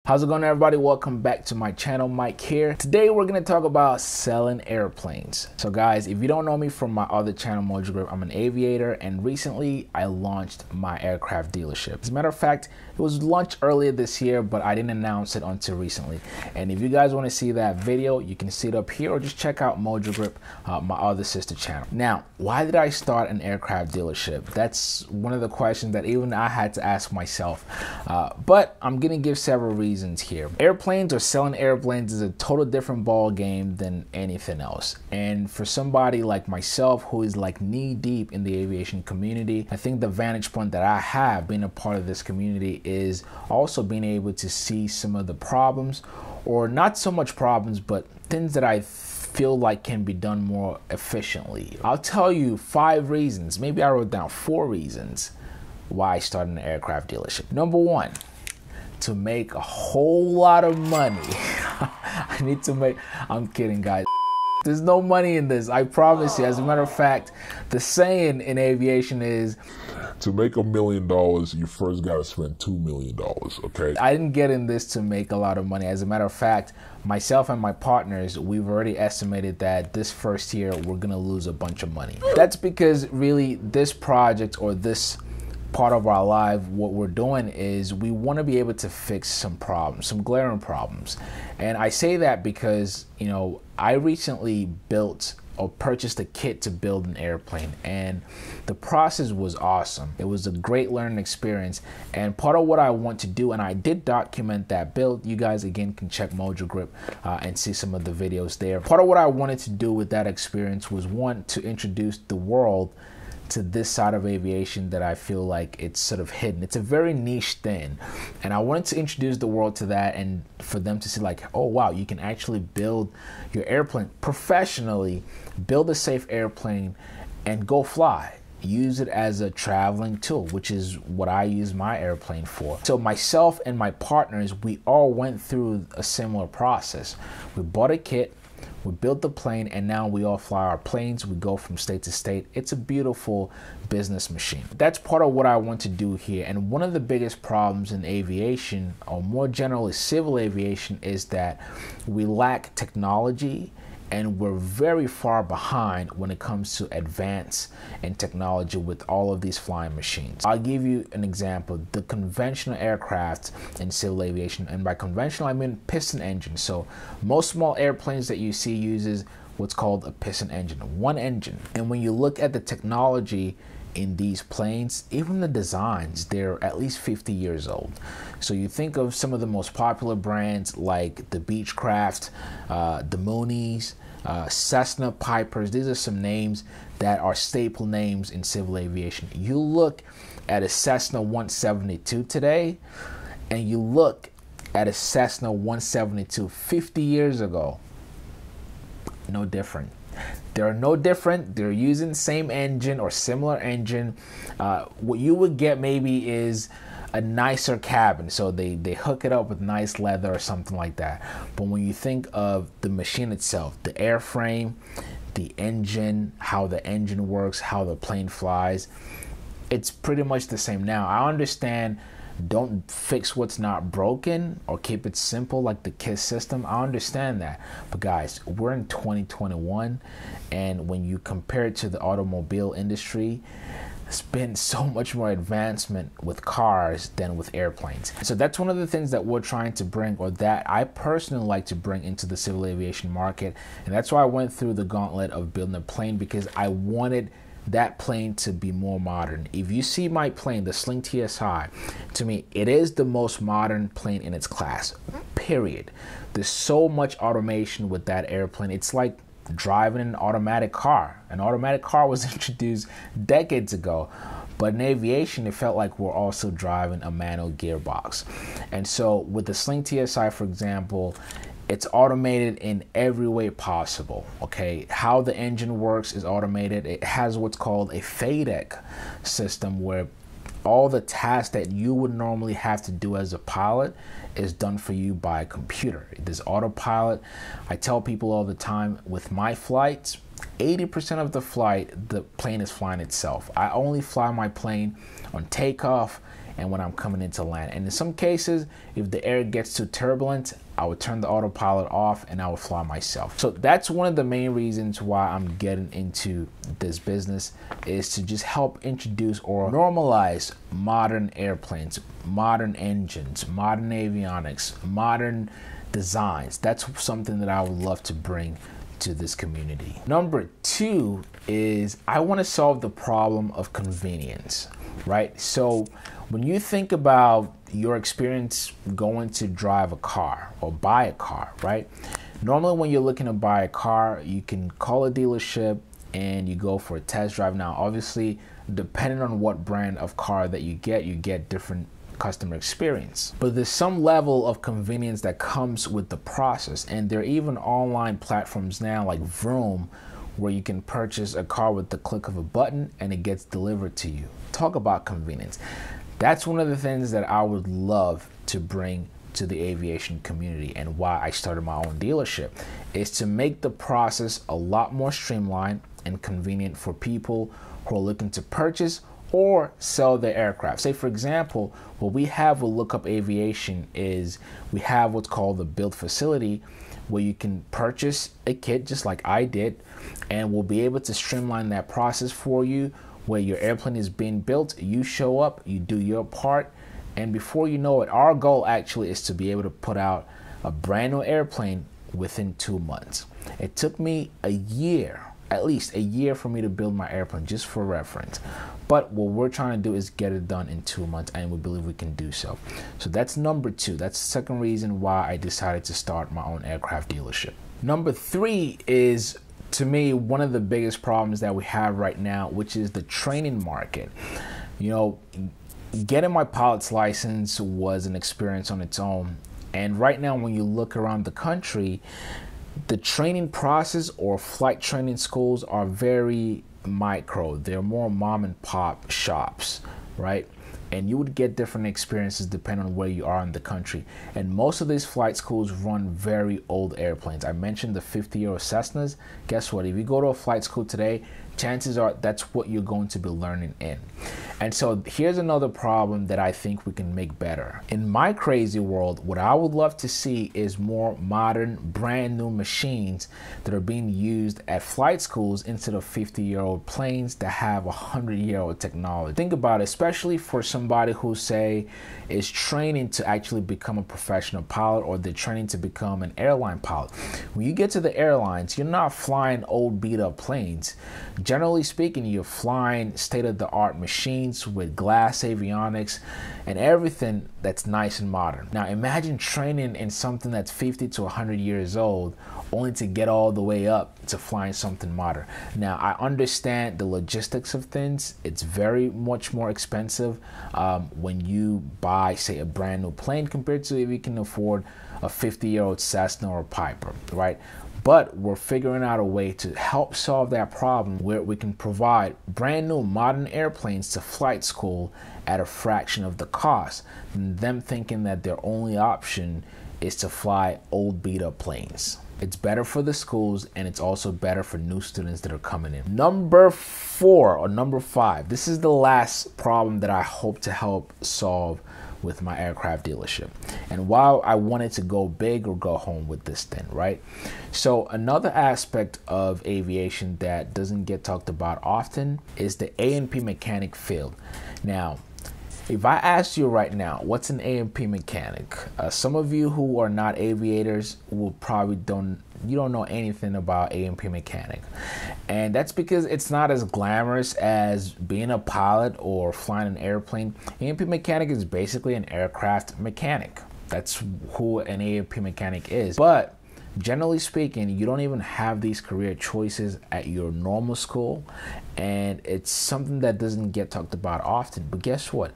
How's it going, everybody? Welcome back to my channel. Mike here. Today we're going to talk about selling airplanes. So guys, if you don't know me from my other channel, Mojo Grip, I'm an aviator, and recently I launched my aircraft dealership. As a matter of fact, it was launched earlier this year, but I didn't announce it until recently. And if you guys want to see that video, you can see it up here, or just check out Mojo Grip, my other sister channel. Now, why did I start an aircraft dealership? That's one of the questions that even I had to ask myself. But I'm going to give several reasons here. Airplanes, or selling airplanes, is a total different ball game than anything else. And for somebody like myself who is like knee deep in the aviation community, I think the vantage point that I have being a part of this community is also being able to see some of the problems, or not so much problems, but things that I feel like can be done more efficiently. I'll tell you 5 reasons, maybe I wrote down 4 reasons why I started an aircraft dealership. Number 1, to make a whole lot of money. I need to make, I'm kidding guys. There's no money in this, I promise you. As a matter of fact, the saying in aviation is, to make $1 million, you first got to spend $2 million, okay? I didn't get in this to make a lot of money. As a matter of fact, myself and my partners, we've already estimated that this first year we're gonna lose a bunch of money. That's because really this project, or this part of our life, what we're doing is we want to be able to fix some problems, some glaring problems. And I say that because, you know, I recently built or purchased a kit to build an airplane, and the process was awesome. It was a great learning experience, and part of what I want to do, and I did document that build. You guys again can check Mojo Grip and see some of the videos there. Part of what I wanted to do with that experience was, one, to introduce the world to this side of aviation that I feel like it's sort of hidden. It's a very niche thing, and I wanted to introduce the world to that, and for them to see like, oh wow, you can actually build your airplane professionally, build a safe airplane, and go fly. Use it as a traveling tool, which is what I use my airplane for. So myself and my partners, we all went through a similar process. We bought a kit, we built the plane, and now we all fly our planes. We go from state to state. It's a beautiful business machine. That's part of what I want to do here. And one of the biggest problems in aviation, or more generally civil aviation, is that we lack technology, and we're very far behind when it comes to advance in technology with all of these flying machines. I'll give you an example. The conventional aircraft in civil aviation, and by conventional I mean piston engine. So most small airplanes that you see uses what's called a piston engine, one engine. And when you look at the technology in these planes, even the designs, they're at least 50 years old. So you think of some of the most popular brands like the Beechcraft, the Moonies, Cessna, Pipers. These are some names that are staple names in civil aviation. You look at a Cessna 172 today, and you look at a Cessna 172 50 years ago, no different. They're no different. They're using the same engine or similar engine. What you would get maybe is a nicer cabin, so they hook it up with nice leather or something like that. But when you think of the machine itself, the airframe, the engine, how the engine works, how the plane flies, it's pretty much the same. Now, I understand, don't fix what's not broken, or keep it simple like the KISS system. I understand that. But guys, we're in 2021, and when you compare it to the automobile industry, there's been so much more advancement with cars than with airplanes. So that's one of the things that we're trying to bring, or that I personally like to bring into the civil aviation market. And that's why I went through the gauntlet of building a plane, because I wanted that plane to be more modern. If you see my plane, the Sling TSI, to me, it is the most modern plane in its class, period. There's so much automation with that airplane. It's like driving an automatic car. An automatic car was introduced decades ago, but in aviation, it felt like we're also driving a manual gearbox. And so with the Sling TSI, for example, it's automated in every way possible, okay? How the engine works is automated. It has what's called a FADEC system, where all the tasks that you would normally have to do as a pilot is done for you by a computer. There's autopilot. I tell people all the time, with my flights, 80% of the flight, the plane is flying itself. I only fly my plane on takeoff and when I'm coming into land. And in some cases, if the air gets too turbulent, I would turn the autopilot off and I would fly myself. So that's one of the main reasons why I'm getting into this business, is to just help introduce or normalize modern airplanes, modern engines, modern avionics, modern designs. That's something that I would love to bring to this community. Number 2 is I want to solve the problem of convenience, right? So when you think about your experience going to drive a car or buy a car, right? Normally when you're looking to buy a car, you can call a dealership and you go for a test drive. Now, obviously, depending on what brand of car that you get different customer experience. But there's some level of convenience that comes with the process. And there are even online platforms now like Vroom, where you can purchase a car with the click of a button and it gets delivered to you. Talk about convenience. That's one of the things that I would love to bring to the aviation community, and why I started my own dealership, is to make the process a lot more streamlined and convenient for people who are looking to purchase or sell their aircraft. Say, for example, what we have with Look Up Aviation is we have what's called the build facility, where you can purchase a kit just like I did, and we'll be able to streamline that process for you, where your airplane is being built, you show up, you do your part, and before you know it, our goal actually is to be able to put out a brand new airplane within 2 months. It took me a year, at least a year, for me to build my airplane, just for reference. But what we're trying to do is get it done in 2 months, and we believe we can do so. So that's number 2. That's the second reason why I decided to start my own aircraft dealership. Number 3 is, to me, one of the biggest problems that we have right now, which is the training market. You know, getting my pilot's license was an experience on its own. And right now, when you look around the country, the training process or flight training schools are very micro. They're more mom and pop shops, right? And you would get different experiences depending on where you are in the country. And most of these flight schools run very old airplanes. I mentioned the 50-year-old Cessnas. Guess what? If you go to a flight school today, chances are that's what you're going to be learning in. And so here's another problem that I think we can make better. In my crazy world, what I would love to see is more modern, brand new machines that are being used at flight schools instead of 50-year-old planes that have 100-year-old technology. Think about it, especially for somebody who, say, is training to actually become a professional pilot, or they're training to become an airline pilot. When you get to the airlines, you're not flying old beat-up planes. Generally speaking, you're flying state-of-the-art machines with glass avionics and everything that's nice and modern. Now imagine training in something that's 50 to 100 years old, only to get all the way up to flying something modern. Now I understand the logistics of things. It's very much more expensive when you buy, say, a brand new plane compared to if you can afford a 50-year-old Cessna or Piper, right? But we're figuring out a way to help solve that problem, where we can provide brand new modern airplanes to flight school at a fraction of the cost, and them thinking that their only option is to fly old beat up planes. It's better for the schools, and it's also better for new students that are coming in. Number 4 or number 5, this is the last problem that I hope to help solve with my aircraft dealership, and while I wanted to go big or go home with this thing, right? So another aspect of aviation that doesn't get talked about often is the A&P mechanic field. Now, if I asked you right now, what's an A&P mechanic? Some of you who are not aviators will probably don't know anything about A&P mechanic. And that's because it's not as glamorous as being a pilot or flying an airplane. A&P mechanic is basically an aircraft mechanic. That's who an A&P mechanic is. But generally speaking, you don't even have these career choices at your normal school, and it's something that doesn't get talked about often. But guess what?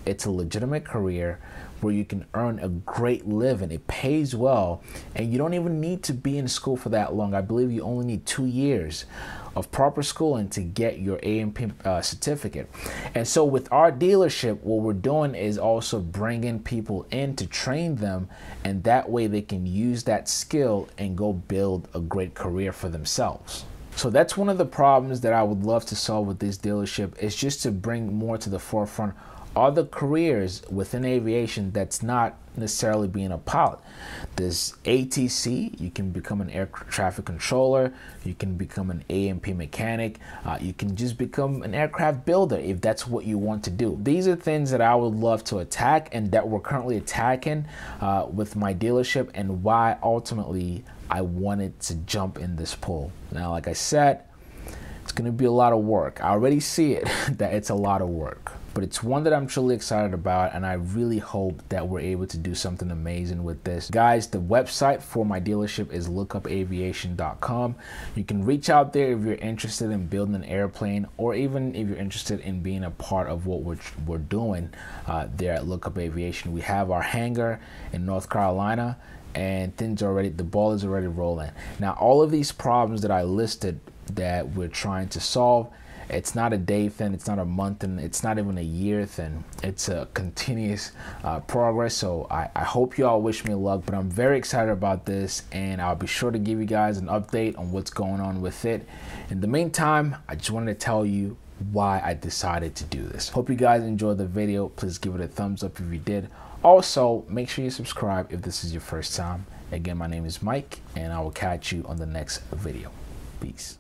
It's a legitimate career where you can earn a great living. It pays well, and you don't even need to be in school for that long. I believe you only need 2 years of proper schooling to get your A&P certificate. And so with our dealership, what we're doing is also bringing people in to train them, and that way they can use that skill and go build a great career for themselves. So that's one of the problems that I would love to solve with this dealership, is just to bring more to the forefront other careers within aviation that's not necessarily being a pilot. There's ATC, you can become an air traffic controller, you can become an A&P mechanic, you can just become an aircraft builder if that's what you want to do. These are things that I would love to attack and that we're currently attacking with my dealership, and why ultimately I wanted to jump in this pool. Now, like I said, it's going to be a lot of work. I already see it, that it's a lot of work. But it's one that I'm truly excited about, and I really hope that we're able to do something amazing with this. Guys, the website for my dealership is lookupaviation.com. You can reach out there if you're interested in building an airplane, or even if you're interested in being a part of what we're doing there at Look Up Aviation. We have our hangar in North Carolina, and the ball is already rolling. Now, all of these problems that I listed that we're trying to solve, it's not a day thing, it's not a month thing, it's not even a year thing. It's a continuous progress. So I hope you all wish me luck, but I'm very excited about this, and I'll be sure to give you guys an update on what's going on with it. In the meantime, I just wanted to tell you why I decided to do this. Hope you guys enjoyed the video. Please give it a thumbs up if you did. Also, make sure you subscribe if this is your first time. Again, my name is Mike, and I will catch you on the next video. Peace.